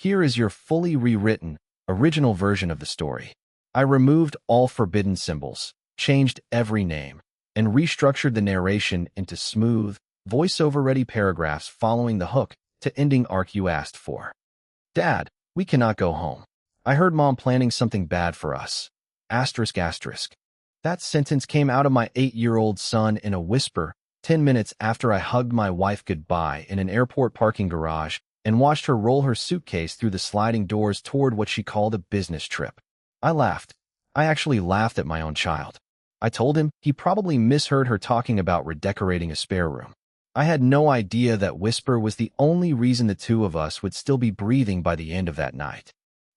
Here is your fully rewritten, original version of the story. I removed all forbidden symbols, changed every name, and restructured the narration into smooth, voiceover-ready paragraphs following the hook to ending arc you asked for. Dad, we cannot go home. I heard Mom planning something bad for us. Asterisk asterisk. That sentence came out of my 8-year-old son in a whisper 10 minutes after I hugged my wife goodbye in an airport parking garage and watched her roll her suitcase through the sliding doors toward what she called a business trip. I laughed. I actually laughed at my own child. I told him he probably misheard her talking about redecorating a spare room. I had no idea that whisper was the only reason the two of us would still be breathing by the end of that night.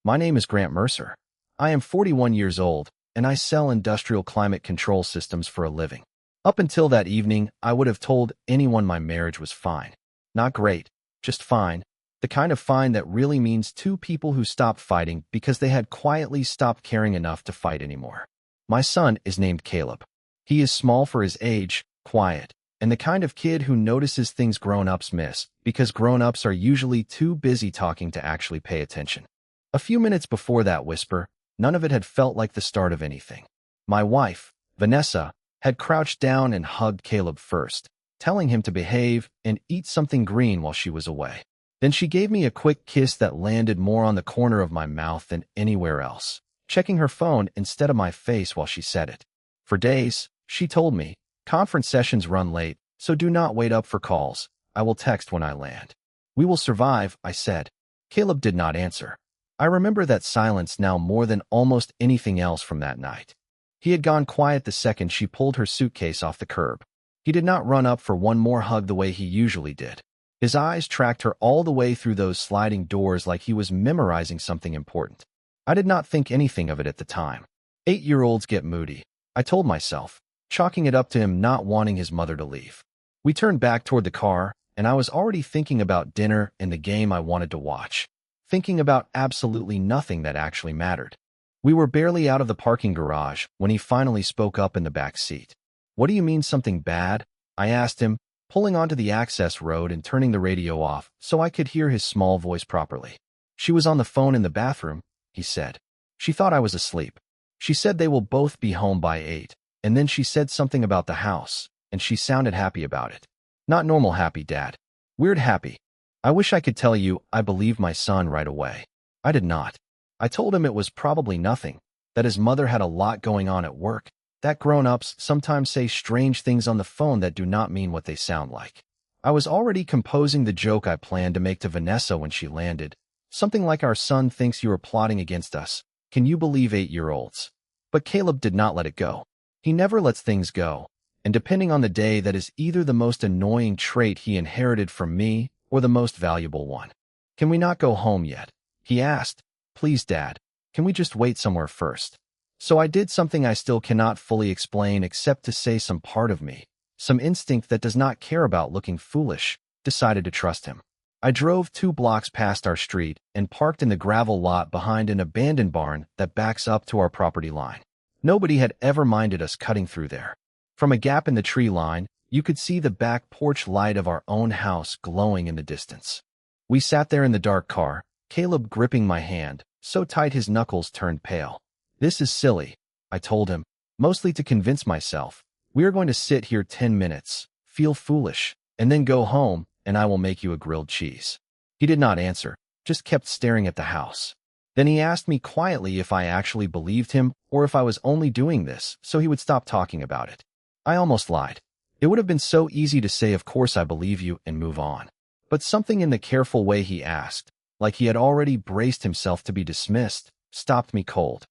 My name is Grant Mercer. I am 41 years old, and I sell industrial climate control systems for a living. Up until that evening, I would have told anyone my marriage was fine. Not great, just fine. The kind of fine that really means two people who stopped fighting because they had quietly stopped caring enough to fight anymore. My son is named Caleb. He is small for his age, quiet, and the kind of kid who notices things grown-ups miss because grown-ups are usually too busy talking to actually pay attention. A few minutes before that whisper, none of it had felt like the start of anything. My wife, Vanessa, had crouched down and hugged Caleb first, telling him to behave and eat something green while she was away. Then she gave me a quick kiss that landed more on the corner of my mouth than anywhere else, checking her phone instead of my face while she said it. For days, she told me, conference sessions run late, so do not wait up for calls. I will text when I land. We will survive, I said. Caleb did not answer. I remember that silence now more than almost anything else from that night. He had gone quiet the second she pulled her suitcase off the curb. He did not run up for one more hug the way he usually did. His eyes tracked her all the way through those sliding doors like he was memorizing something important. I did not think anything of it at the time. 8-year-olds get moody, I told myself, chalking it up to him not wanting his mother to leave. We turned back toward the car, and I was already thinking about dinner and the game I wanted to watch, thinking about absolutely nothing that actually mattered. We were barely out of the parking garage when he finally spoke up in the back seat. What do you mean something bad? I asked him, pulling onto the access road and turning the radio off so I could hear his small voice properly. She was on the phone in the bathroom, he said. She thought I was asleep. She said they will both be home by 8, and then she said something about the house, and she sounded happy about it. Not normal happy, Dad. Weird happy. I wish I could tell you I believed my son right away. I did not. I told him it was probably nothing, that his mother had a lot going on at work, that grown-ups sometimes say strange things on the phone that do not mean what they sound like. I was already composing the joke I planned to make to Vanessa when she landed, something like our son thinks you are plotting against us. Can you believe 8-year-olds? But Caleb did not let it go. He never lets things go, and depending on the day, that is either the most annoying trait he inherited from me or the most valuable one. Can we not go home yet? He asked. Please, Dad, can we just wait somewhere first? So I did something I still cannot fully explain except to say some part of me, some instinct that does not care about looking foolish, decided to trust him. I drove 2 blocks past our street and parked in the gravel lot behind an abandoned barn that backs up to our property line. Nobody had ever minded us cutting through there. From a gap in the tree line, you could see the back porch light of our own house glowing in the distance. We sat there in the dark car, Caleb gripping my hand, so tight his knuckles turned pale. This is silly, I told him, mostly to convince myself. We are going to sit here 10 minutes, feel foolish, and then go home, and I will make you a grilled cheese. He did not answer, just kept staring at the house. Then he asked me quietly if I actually believed him or if I was only doing this so he would stop talking about it. I almost lied. It would have been so easy to say, of course I believe you, and move on. But something in the careful way he asked, like he had already braced himself to be dismissed, stopped me cold.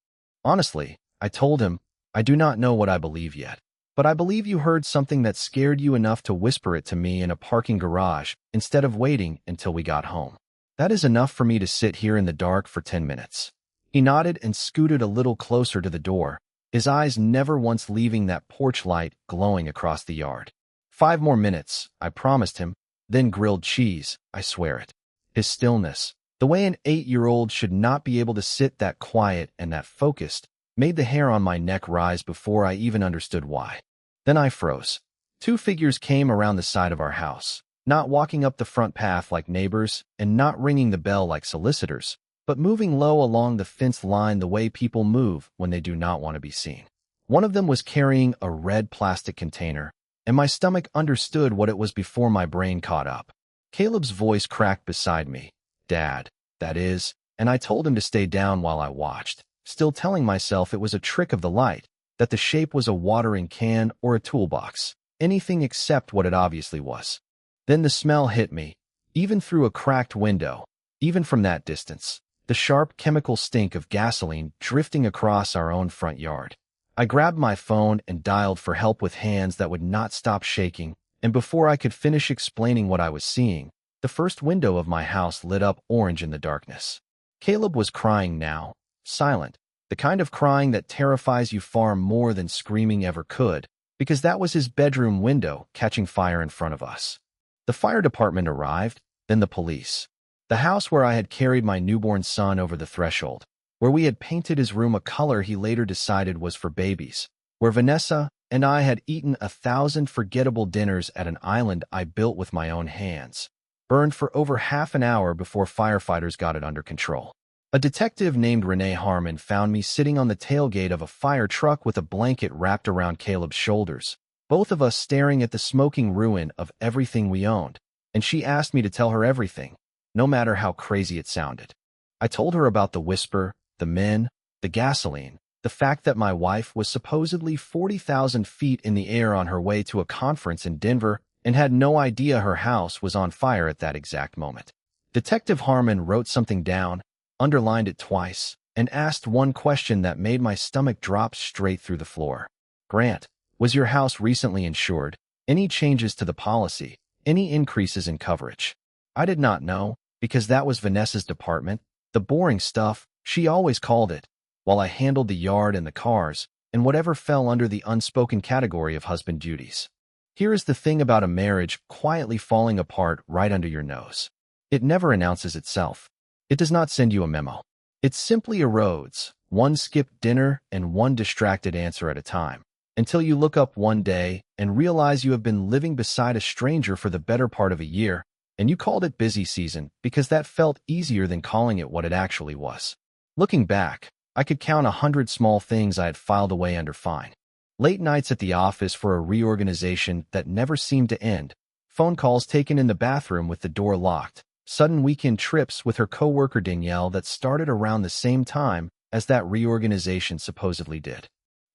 Honestly, I told him, I do not know what I believe yet, but I believe you heard something that scared you enough to whisper it to me in a parking garage instead of waiting until we got home. That is enough for me to sit here in the dark for 10 minutes. He nodded and scooted a little closer to the door, his eyes never once leaving that porch light glowing across the yard. 5 more minutes, I promised him, then grilled cheese, I swear it. His stillness, the way an 8-year-old should not be able to sit that quiet and that focused, made the hair on my neck rise before I even understood why. Then I froze. 2 figures came around the side of our house, not walking up the front path like neighbors and not ringing the bell like solicitors, but moving low along the fence line the way people move when they do not want to be seen. One of them was carrying a red plastic container, and my stomach understood what it was before my brain caught up. Caleb's voice cracked beside me. "Dad, that is," and I told him to stay down while I watched, still telling myself it was a trick of the light, that the shape was a watering can or a toolbox, anything except what it obviously was. Then the smell hit me, even through a cracked window, even from that distance, the sharp chemical stink of gasoline drifting across our own front yard. I grabbed my phone and dialed for help with hands that would not stop shaking, and before I could finish explaining what I was seeing, the first window of my house lit up orange in the darkness. Caleb was crying now, silent, the kind of crying that terrifies you far more than screaming ever could, because that was his bedroom window catching fire in front of us. The fire department arrived, then the police. The house where I had carried my newborn son over the threshold, where we had painted his room a color he later decided was for babies, where Vanessa and I had eaten 1,000 forgettable dinners at an island I built with my own hands, burned for over half an hour before firefighters got it under control. A detective named Renee Harmon found me sitting on the tailgate of a fire truck with a blanket wrapped around Caleb's shoulders, both of us staring at the smoking ruin of everything we owned, and she asked me to tell her everything, no matter how crazy it sounded. I told her about the whisper, the men, the gasoline, the fact that my wife was supposedly 40,000 feet in the air on her way to a conference in Denver and had no idea her house was on fire at that exact moment. Detective Harmon wrote something down, underlined it twice, and asked one question that made my stomach drop straight through the floor. "Grant, was your house recently insured? Any changes to the policy? Any increases in coverage?" I did not know, because that was Vanessa's department, the boring stuff, she always called it, while I handled the yard and the cars, and whatever fell under the unspoken category of husband duties. Here is the thing about a marriage quietly falling apart right under your nose. It never announces itself. It does not send you a memo. It simply erodes, one skipped dinner and one distracted answer at a time, until you look up one day and realize you have been living beside a stranger for the better part of a year, and you called it busy season because that felt easier than calling it what it actually was. Looking back, I could count 100 small things I had filed away under fine. Late nights at the office for a reorganization that never seemed to end, phone calls taken in the bathroom with the door locked, sudden weekend trips with her coworker Danielle that started around the same time as that reorganization supposedly did.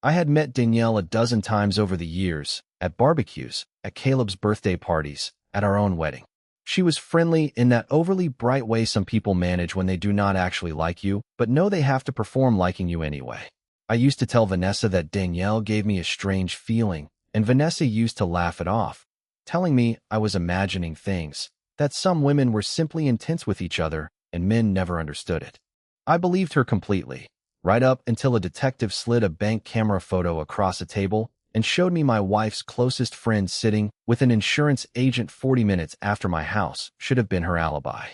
I had met Danielle a dozen times over the years, at barbecues, at Caleb's birthday parties, at our own wedding. She was friendly in that overly bright way some people manage when they do not actually like you, but know they have to perform liking you anyway. I used to tell Vanessa that Danielle gave me a strange feeling, and Vanessa used to laugh it off, telling me I was imagining things, that some women were simply intense with each other, and men never understood it. I believed her completely, right up until a detective slid a bank camera photo across a table and showed me my wife's closest friend sitting with an insurance agent 40 minutes after my house should have been her alibi.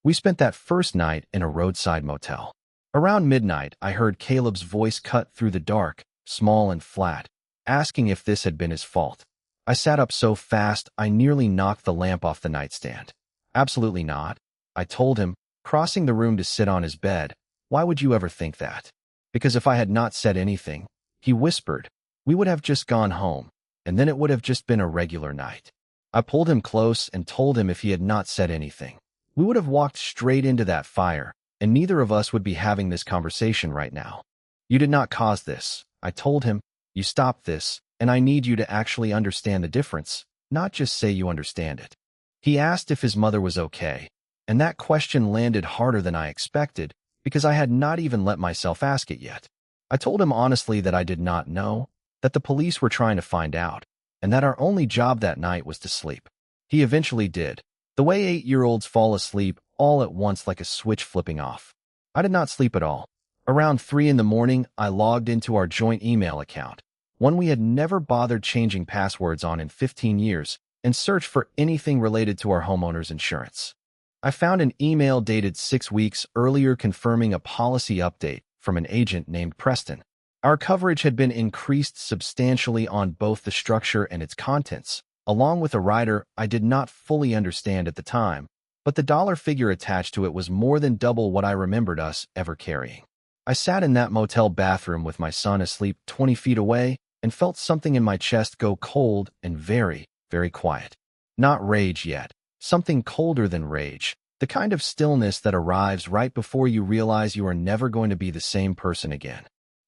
We spent that first night in a roadside motel. Around midnight, I heard Caleb's voice cut through the dark, small and flat, asking if this had been his fault. I sat up so fast I nearly knocked the lamp off the nightstand. "Absolutely not," I told him, crossing the room to sit on his bed. "Why would you ever think that?" "Because if I had not said anything," he whispered, "we would have just gone home, and then it would have just been a regular night." I pulled him close and told him if he had not said anything, we would have walked straight into that fire, and neither of us would be having this conversation right now. "You did not cause this," I told him. "You stopped this, and I need you to actually understand the difference, not just say you understand it." He asked if his mother was okay, and that question landed harder than I expected, because I had not even let myself ask it yet. I told him honestly that I did not know, that the police were trying to find out, and that our only job that night was to sleep. He eventually did, the way 8-year-olds fall asleep all at once like a switch flipping off. I did not sleep at all. Around 3 in the morning, I logged into our joint email account, one we had never bothered changing passwords on in 15 years, and searched for anything related to our homeowner's insurance. I found an email dated 6 weeks earlier confirming a policy update from an agent named Preston. Our coverage had been increased substantially on both the structure and its contents, along with a rider I did not fully understand at the time, but the dollar figure attached to it was more than double what I remembered us ever carrying. I sat in that motel bathroom with my son asleep 20 feet away and felt something in my chest go cold and very, very quiet. Not rage yet, something colder than rage, the kind of stillness that arrives right before you realize you are never going to be the same person again.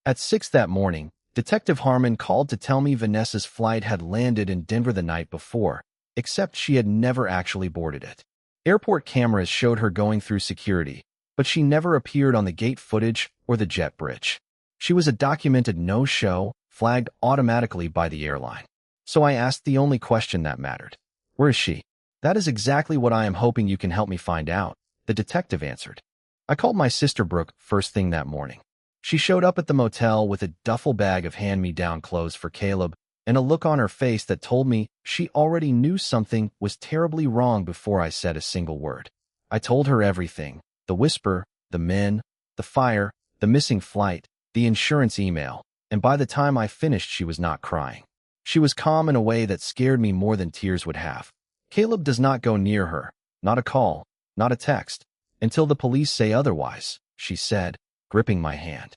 At 6 that morning, Detective Harmon called to tell me Vanessa's flight had landed in Denver the night before, except she had never actually boarded it. Airport cameras showed her going through security, but she never appeared on the gate footage or the jet bridge. She was a documented no-show, flagged automatically by the airline. So I asked the only question that mattered. Where is she? That is exactly what I am hoping you can help me find out, the detective answered. I called my sister Brooke first thing that morning. She showed up at the motel with a duffel bag of hand-me-down clothes for Caleb and a look on her face that told me she already knew something was terribly wrong before I said a single word. I told her everything, the whisper, the men, the fire, the missing flight, the insurance email, and by the time I finished she was not crying. She was calm in a way that scared me more than tears would have. Caleb does not go near her, not a call, not a text, until the police say otherwise, she said, gripping my hand.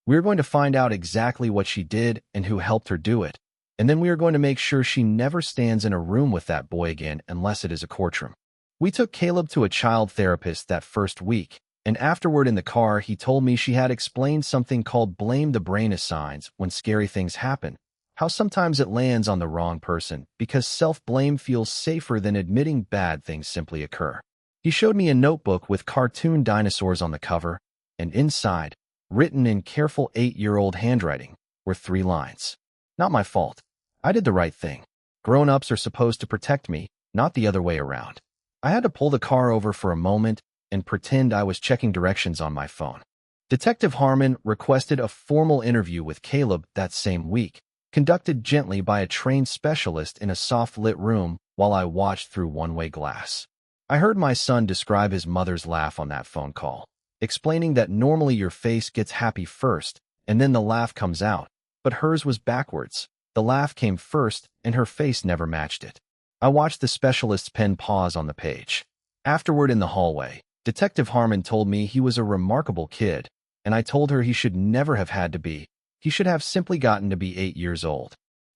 We're going to find out exactly what she did and who helped her do it, and then we are going to make sure she never stands in a room with that boy again unless it is a courtroom. We took Caleb to a child therapist that first week, and afterward in the car he told me she had explained something called blame the brain assigns when scary things happen, how sometimes it lands on the wrong person because self-blame feels safer than admitting bad things simply occur. He showed me a notebook with cartoon dinosaurs on the cover, and inside, written in careful 8-year-old handwriting, were 3 lines. Not my fault. I did the right thing. Grown-ups are supposed to protect me, not the other way around. I had to pull the car over for a moment and pretend I was checking directions on my phone. Detective Harmon requested a formal interview with Caleb that same week, conducted gently by a trained specialist in a soft-lit room while I watched through one-way glass. I heard my son describe his mother's laugh on that phone call, explaining that normally your face gets happy first, and then the laugh comes out, but hers was backwards. The laugh came first, and her face never matched it. I watched the specialist's pen pause on the page. Afterward in the hallway, Detective Harmon told me he was a remarkable kid, and I told her he should never have had to be. He should have simply gotten to be 8 years old.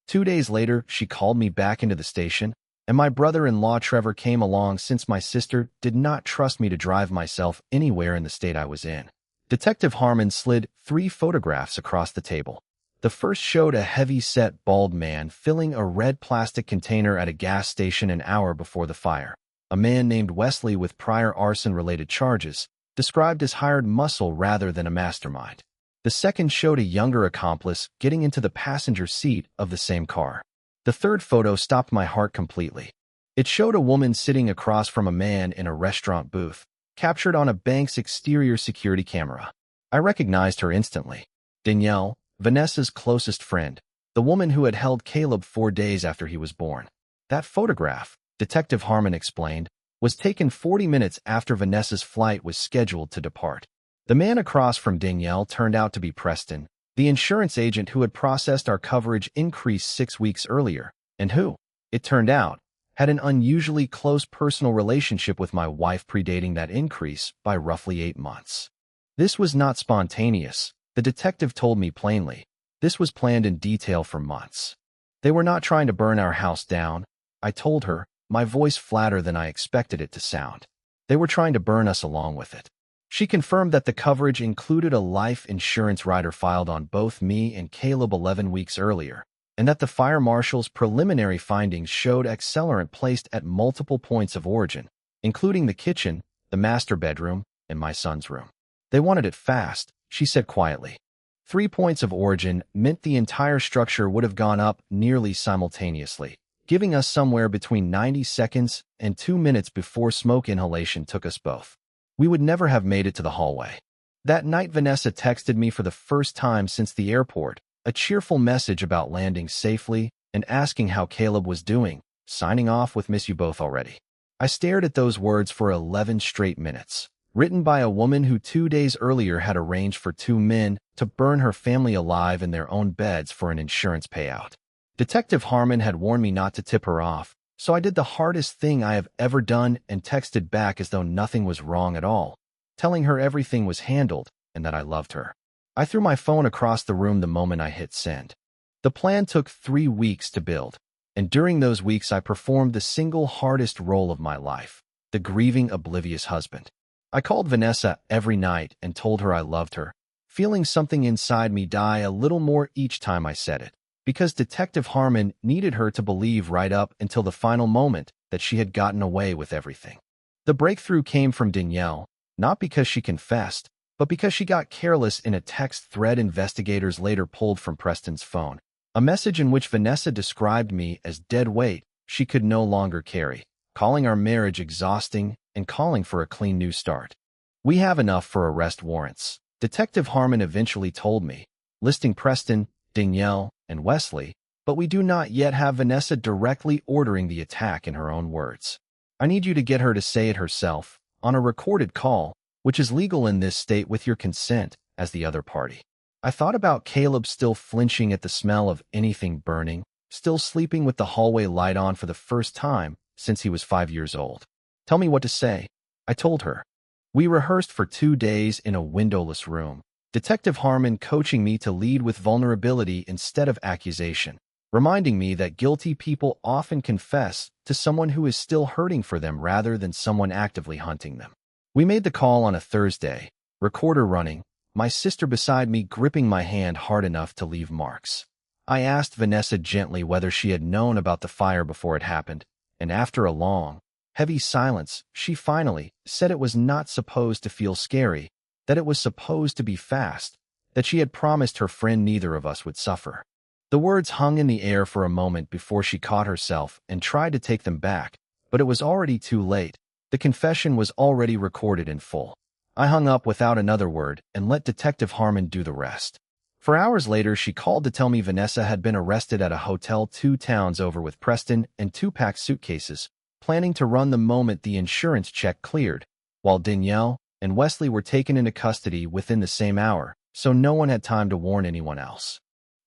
2 days later, she called me back into the station, and my brother-in-law Trevor came along since my sister did not trust me to drive myself anywhere in the state I was in. Detective Harmon slid 3 photographs across the table. The first showed a heavy-set bald man filling a red plastic container at a gas station an hour before the fire. A man named Wesley with prior arson-related charges, described as hired muscle rather than a mastermind. The second showed a younger accomplice getting into the passenger seat of the same car. The third photo stopped my heart completely. It showed a woman sitting across from a man in a restaurant booth, captured on a bank's exterior security camera. I recognized her instantly. Danielle, Vanessa's closest friend, the woman who had held Caleb 4 days after he was born. That photograph, Detective Harmon explained, was taken 40 minutes after Vanessa's flight was scheduled to depart. The man across from Danielle turned out to be Preston, the insurance agent who had processed our coverage increase 6 weeks earlier, and who, it turned out, had an unusually close personal relationship with my wife predating that increase by roughly 8 months. This was not spontaneous, the detective told me plainly. This was planned in detail for months. They were not trying to burn our house down, I told her, my voice flatter than I expected it to sound. They were trying to burn us along with it. She confirmed that the coverage included a life insurance rider filed on both me and Caleb 11 weeks earlier, and that the fire marshal's preliminary findings showed accelerant placed at multiple points of origin, including the kitchen, the master bedroom, and my son's room. They wanted it fast, she said quietly. 3 points of origin meant the entire structure would have gone up nearly simultaneously, giving us somewhere between 90 seconds and 2 minutes before smoke inhalation took us both. We would never have made it to the hallway. That night Vanessa texted me for the first time since the airport, a cheerful message about landing safely and asking how Caleb was doing, signing off with "miss you both already." I stared at those words for 11 straight minutes, written by a woman who 2 days earlier had arranged for 2 men to burn her family alive in their own beds for an insurance payout. Detective Harmon had warned me not to tip her off, so I did the hardest thing I have ever done and texted back as though nothing was wrong at all, telling her everything was handled and that I loved her. I threw my phone across the room the moment I hit send. The plan took 3 weeks to build, and during those weeks I performed the single hardest role of my life, the grieving, oblivious husband. I called Vanessa every night and told her I loved her, feeling something inside me die a little more each time I said it, because Detective Harmon needed her to believe right up until the final moment that she had gotten away with everything. The breakthrough came from Danielle, not because she confessed, but because she got careless in a text thread investigators later pulled from Preston's phone, a message in which Vanessa described me as dead weight she could no longer carry, calling our marriage exhausting and calling for a clean new start. "We have enough for arrest warrants," Detective Harmon eventually told me, listing Preston, Danielle, and Wesley, "but we do not yet have Vanessa directly ordering the attack in her own words. I need you to get her to say it herself, on a recorded call, which is legal in this state with your consent as the other party." I thought about Caleb still flinching at the smell of anything burning, still sleeping with the hallway light on for the first time since he was 5 years old. "Tell me what to say," I told her. We rehearsed for 2 days in a windowless room, Detective Harmon coaching me to lead with vulnerability instead of accusation, reminding me that guilty people often confess to someone who is still hurting for them rather than someone actively hunting them. We made the call on a Thursday, recorder running, my sister beside me gripping my hand hard enough to leave marks. I asked Vanessa gently whether she had known about the fire before it happened, and after a long, heavy silence, she finally said it was not supposed to feel scary, that it was supposed to be fast, that she had promised her friend neither of us would suffer. The words hung in the air for a moment before she caught herself and tried to take them back, but it was already too late. The confession was already recorded in full. I hung up without another word and let Detective Harmon do the rest. For hours later, she called to tell me Vanessa had been arrested at a hotel 2 towns over with Preston and 2 packed suitcases, planning to run the moment the insurance check cleared, while Danielle and Wesley were taken into custody within the same hour, so no one had time to warn anyone else.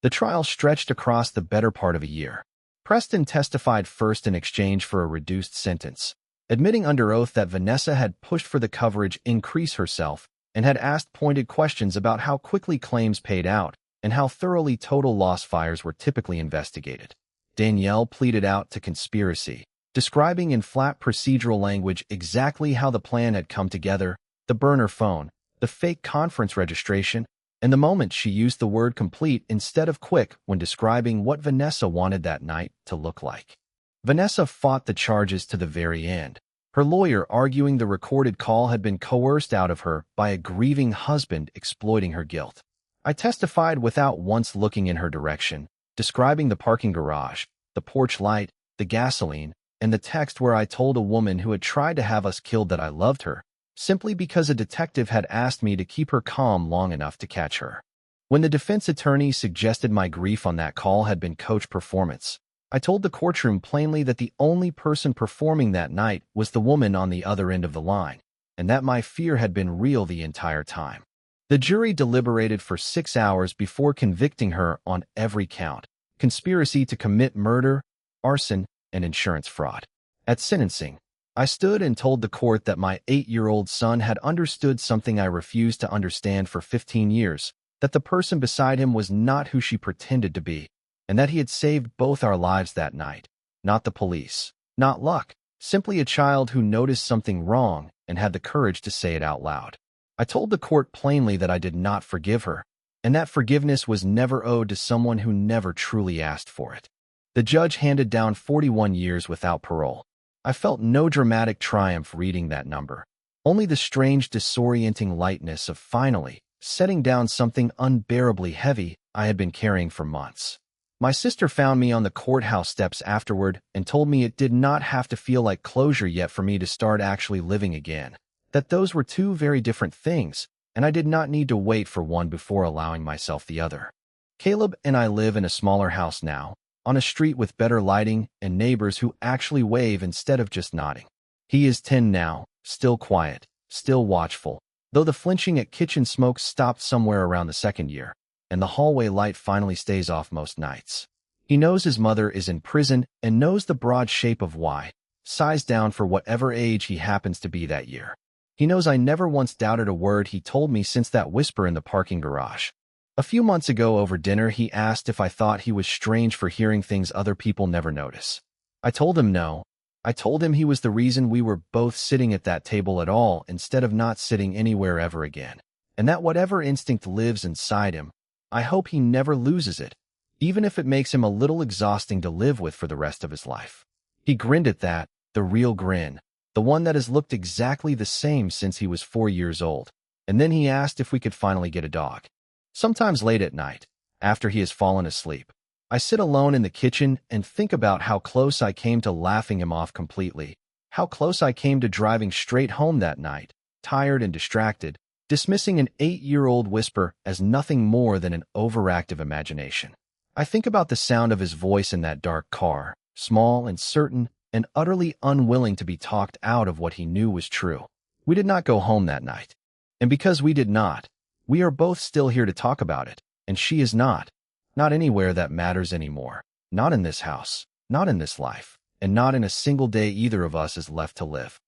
The trial stretched across the better part of a year. Preston testified first in exchange for a reduced sentence, admitting under oath that Vanessa had pushed for the coverage increase herself and had asked pointed questions about how quickly claims paid out and how thoroughly total loss fires were typically investigated. Danielle pleaded out to conspiracy, describing in flat procedural language exactly how the plan had come together, the burner phone, the fake conference registration, and the moment she used the word complete instead of quick when describing what Vanessa wanted that night to look like. Vanessa fought the charges to the very end, her lawyer arguing the recorded call had been coerced out of her by a grieving husband exploiting her guilt. I testified without once looking in her direction, describing the parking garage, the porch light, the gasoline, and the text where I told a woman who had tried to have us killed that I loved her, simply because a detective had asked me to keep her calm long enough to catch her. When the defense attorney suggested my grief on that call had been coach performance, I told the courtroom plainly that the only person performing that night was the woman on the other end of the line, and that my fear had been real the entire time. The jury deliberated for 6 hours before convicting her on every count: conspiracy to commit murder, arson, and insurance fraud. At sentencing, I stood and told the court that my 8-year-old son had understood something I refused to understand for 15 years, that the person beside him was not who she pretended to be, and that he had saved both our lives that night. Not the police, not luck, simply a child who noticed something wrong and had the courage to say it out loud. I told the court plainly that I did not forgive her, and that forgiveness was never owed to someone who never truly asked for it. The judge handed down 41 years without parole. I felt no dramatic triumph reading that number, only the strange disorienting lightness of finally setting down something unbearably heavy I had been carrying for months. My sister found me on the courthouse steps afterward and told me it did not have to feel like closure yet for me to start actually living again, that those were 2 very different things, and I did not need to wait for one before allowing myself the other. Caleb and I live in a smaller house now, on a street with better lighting and neighbors who actually wave instead of just nodding. He is 10 now, still quiet, still watchful, though the flinching at kitchen smoke stopped somewhere around the 2nd year, and the hallway light finally stays off most nights. He knows his mother is in prison and knows the broad shape of why, sighs down for whatever age he happens to be that year. He knows I never once doubted a word he told me since that whisper in the parking garage. A few months ago over dinner, he asked if I thought he was strange for hearing things other people never notice. I told him no. I told him he was the reason we were both sitting at that table at all instead of not sitting anywhere ever again. And that whatever instinct lives inside him, I hope he never loses it, even if it makes him a little exhausting to live with for the rest of his life. He grinned at that, the real grin, the one that has looked exactly the same since he was 4 years old. And then he asked if we could finally get a dog. Sometimes late at night, after he has fallen asleep, I sit alone in the kitchen and think about how close I came to laughing him off completely, how close I came to driving straight home that night, tired and distracted, dismissing an 8-year-old whisper as nothing more than an overactive imagination. I think about the sound of his voice in that dark car, small and certain and utterly unwilling to be talked out of what he knew was true. We did not go home that night. And because we did not, we are both still here to talk about it, and she is not. Not anywhere that matters anymore. Not in this house, not in this life, and not in a single day either of us is left to live.